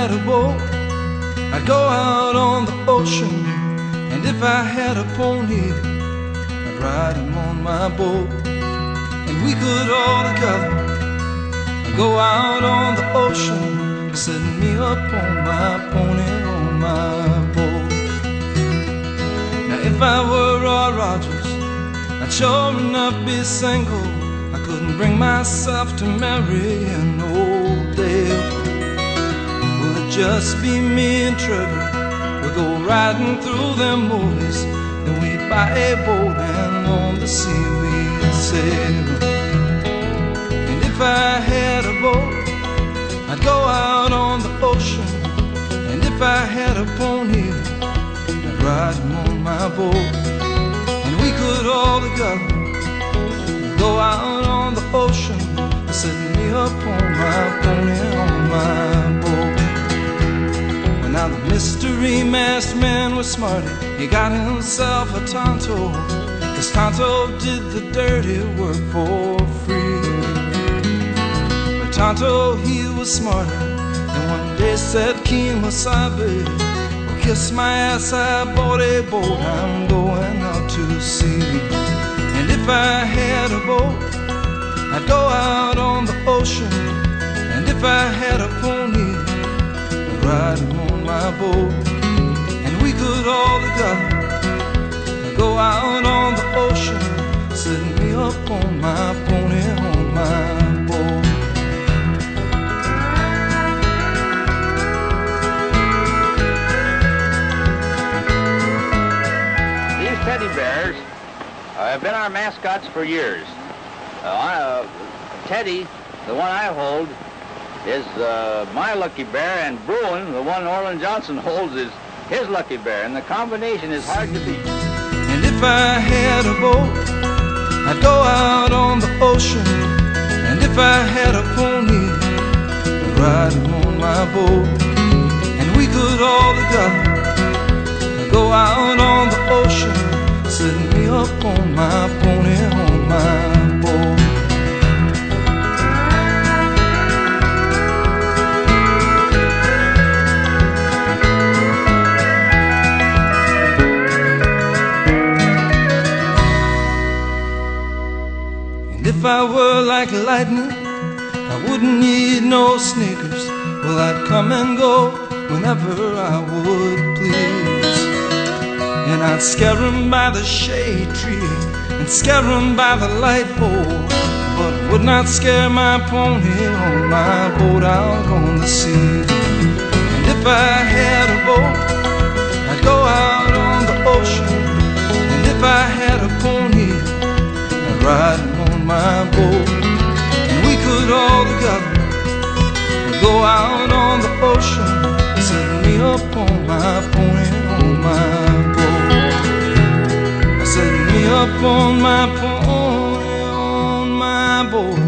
had a boat, I'd go out on the ocean. And if I had a pony, I'd ride him on my boat. And we could all together go out on the ocean, setting me up on my pony, on my boat. Now if I were Roy Rogers, I'd sure enough be single. I couldn't bring myself to marry an old dame. Will it just be me and Trevor? We'll go riding through them movies, then we'd buy a boat and on the sea we'd sail. And if I had a boat, I'd go out on the ocean. And if I had a pony, I'd ride him on my boat. And we could all together go out on the ocean, setting me up on my pony, on my boat. Well, now the mystery masked man was smarty. He got himself a Tonto, 'cause Tonto did the dirty work for free. But Tonto, he was smarter, and one day said, "Kemosabe, well, kiss my ass, I bought a boat, I'm going out to sea." And if I had a boat, I'd go out on the ocean. And if I had a pony, I'd ride him on my boat. And we could all together go out on the ocean, setting me up on my pony, on my boat. These teddy bears have been our mascots for years. Teddy, the one I hold, is my lucky bear, and Bruin, the one Orland Johnson holds, is his lucky bear, and the combination is hard to beat. And if I had a boat, I'd go out on the ocean. And if I had a pony, I'd ride him on my boat. And we could all together go out on the ocean, setting me up on my pony, on my boat. And if I were like lightning, I wouldn't need no sneakers. Well, I'd come and go whenever I would please. And I'd scare 'em by the shade tree and scare 'em by the light pole, but would not scare my pony on my boat out on the sea. And if I had a boat, I'd go out on the ocean. And if I had a pony, I'd ride him on my boat. And we could all together go out on the ocean, setting me up on my pony, on my boat. Setting me up on my pony, on my boat.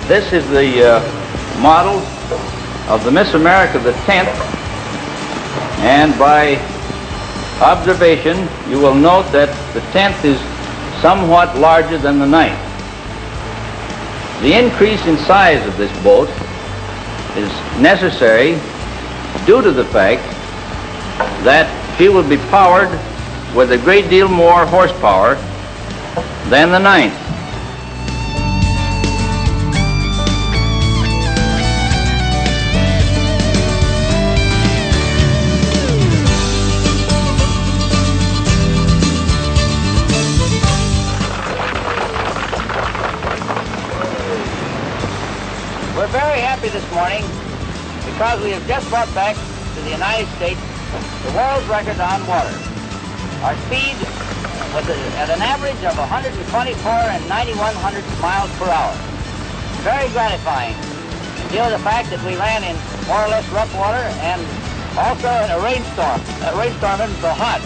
This is the model of the Miss America, the 10th, and by observation you will note that the 10th is somewhat larger than the 9th. The increase in size of this boat is necessary due to the fact that she will be powered with a great deal more horsepower than the 9th. We're very happy this morning because we have just brought back to the United States the world's record on water. Our speed was at an average of 124 and 91 miles per hour. Very gratifying, due to the fact that we ran in more or less rough water and also in a rainstorm. That rainstorm isn't so hot.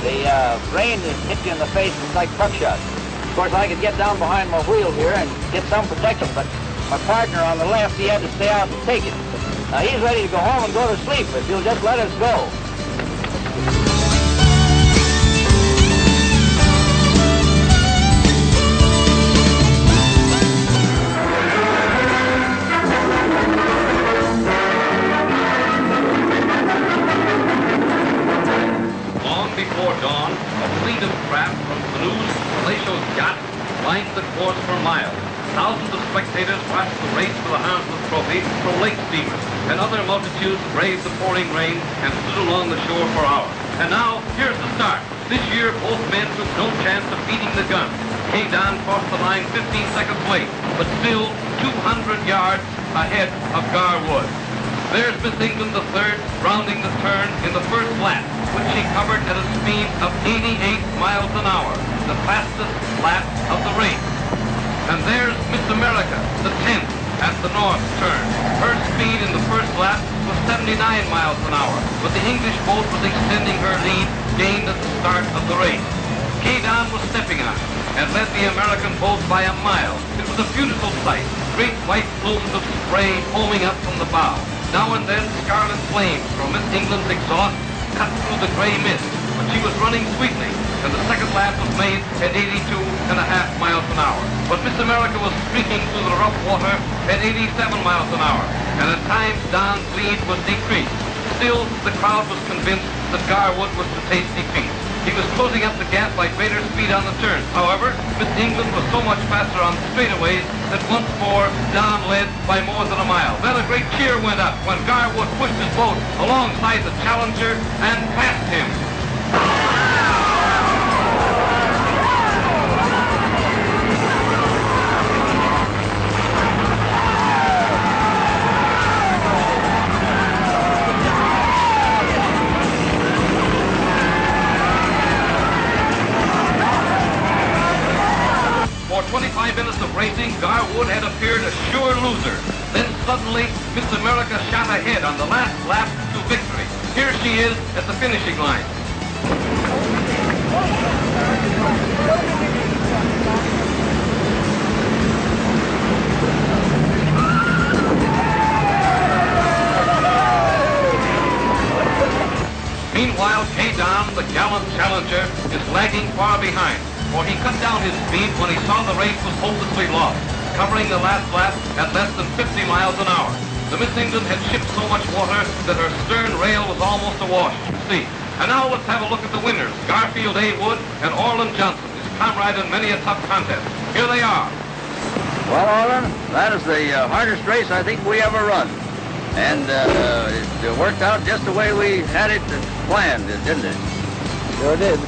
The rain that hit you in the face is like buckshot. Of course, I could get down behind my wheel here and get some protection, but my partner on the left, he had to stay out and take it. Now, he's ready to go home and go to sleep if you'll just let us go. Long before dawn, a fleet of craft from canoes, palatios, yachts lined the course for miles. Thousands of spectators watched the race for the Hansel Trophy from lake steamers, and other multitudes braved the pouring rain and stood along the shore for hours. And now, here's the start. This year, both men took no chance of beating the gun. Kay Don crossed the line 15 seconds late, but still 200 yards ahead of Garwood. There's Miss England the third, rounding the turn in the first lap, which she covered at a speed of 88 miles an hour, the fastest lap of the race. And there's Miss America, the 10th, at the north turn. Her speed in the first lap was 79 miles an hour, but the English boat was extending her lead, gained at the start of the race. Kay Don was stepping on it and led the American boat by a mile. It was a beautiful sight, great white plumes of spray foaming up from the bow. Now and then scarlet flames from Miss England's exhaust cut through the gray mist, but she was running sweetly, and the second lap was made at 82.5 miles an hour. But Miss America was streaking through the rough water at 87 miles an hour, and at times Don's lead was decreased. Still, the crowd was convinced that Garwood was to taste defeat. He was closing up the gap by greater speed on the turns. However, Miss England was so much faster on the straightaways that once more Don led by more than a mile. Then a great cheer went up when Garwood pushed his boat alongside the challenger and passed him. For 25 minutes of racing, Garwood had appeared a sure loser. Then suddenly, Miss America shot ahead on the last lap to victory. Here she is at the finishing line. Meanwhile, Kay Don, the gallant challenger, is lagging far behind, for he cut down his speed when he saw the race was hopelessly lost, covering the last lap at less than 50 miles an hour. The Miss England had shipped so much water that her stern rail was almost awash, you see. And now let's have a look at the winners, Garfield A. Wood and Orland Johnson, his comrade in many a tough contest. Here they are. Well, Orland, that is the hardest race I think we ever run. And it worked out just the way we had it planned, didn't it? Sure did.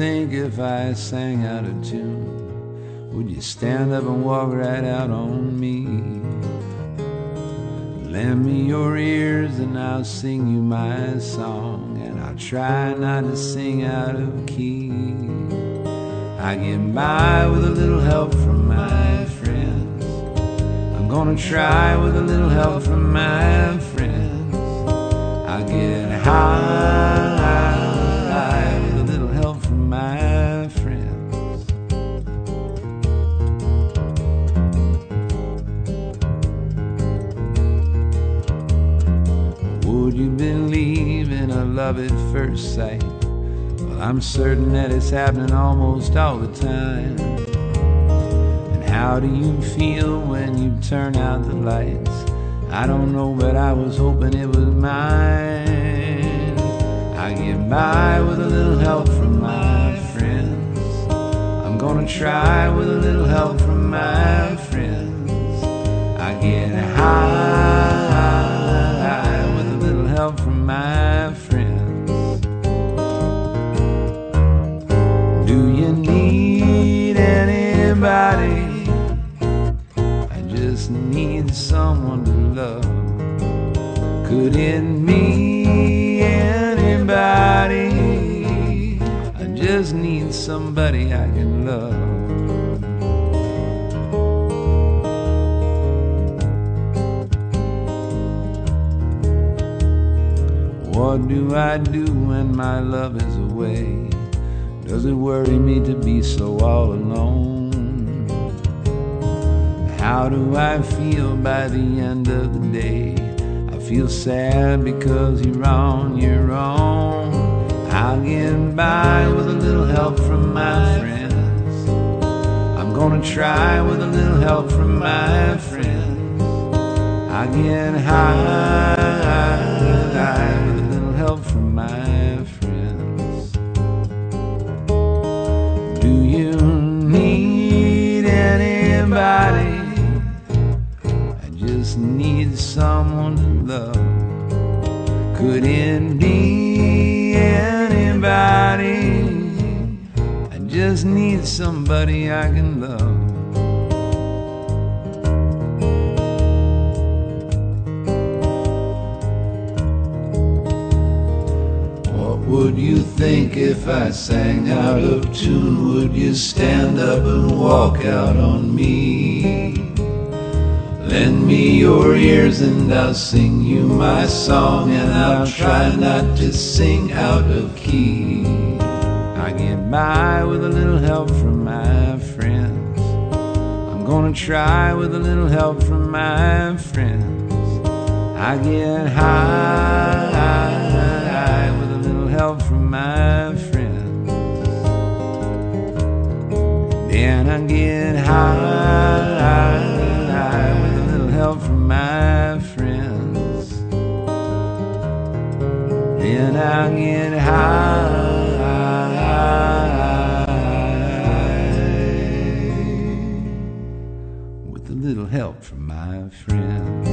think if I sang out of tune? Would you stand up and walk right out on me? Lend me your ears and I'll sing you my song, and I'll try not to sing out of key. I get by with a little help from my friends. I'm gonna try with a little help from my friends. I get high with a little help from my friends. Would you believe in a love at first sight? Well, I'm certain that it's happening almost all the time. And how do you feel when you turn out the lights? I don't know, but I was hoping it was mine. I get by with a little help from my friends. I'm gonna try with a little help from my friends. I get high with a little help from my friends. Do you need anybody? I just need someone to love. Could it be anybody? I just need somebody I can love. What do I do when my love is away? Does it worry me to be so all alone? How do I feel by the end of the day? I feel sad because you're on your own. I'll get by with a little help from my friends. I'm gonna try with a little help from my friends. I get high with a little help from my friends. Do you need anybody? I just need someone to love. Could it be anybody? I just need somebody I can love. What would you think if I sang out of tune? Would you stand up and walk out on me? Lend me your ears and I'll sing you my song, and I'll try not to sing out of key. I get by with a little help from my friends. I'm gonna try with a little help from my friends. I get high with a little help from my friends. Then I get high with a little help from my friends. Then I get high with a little help from my friends.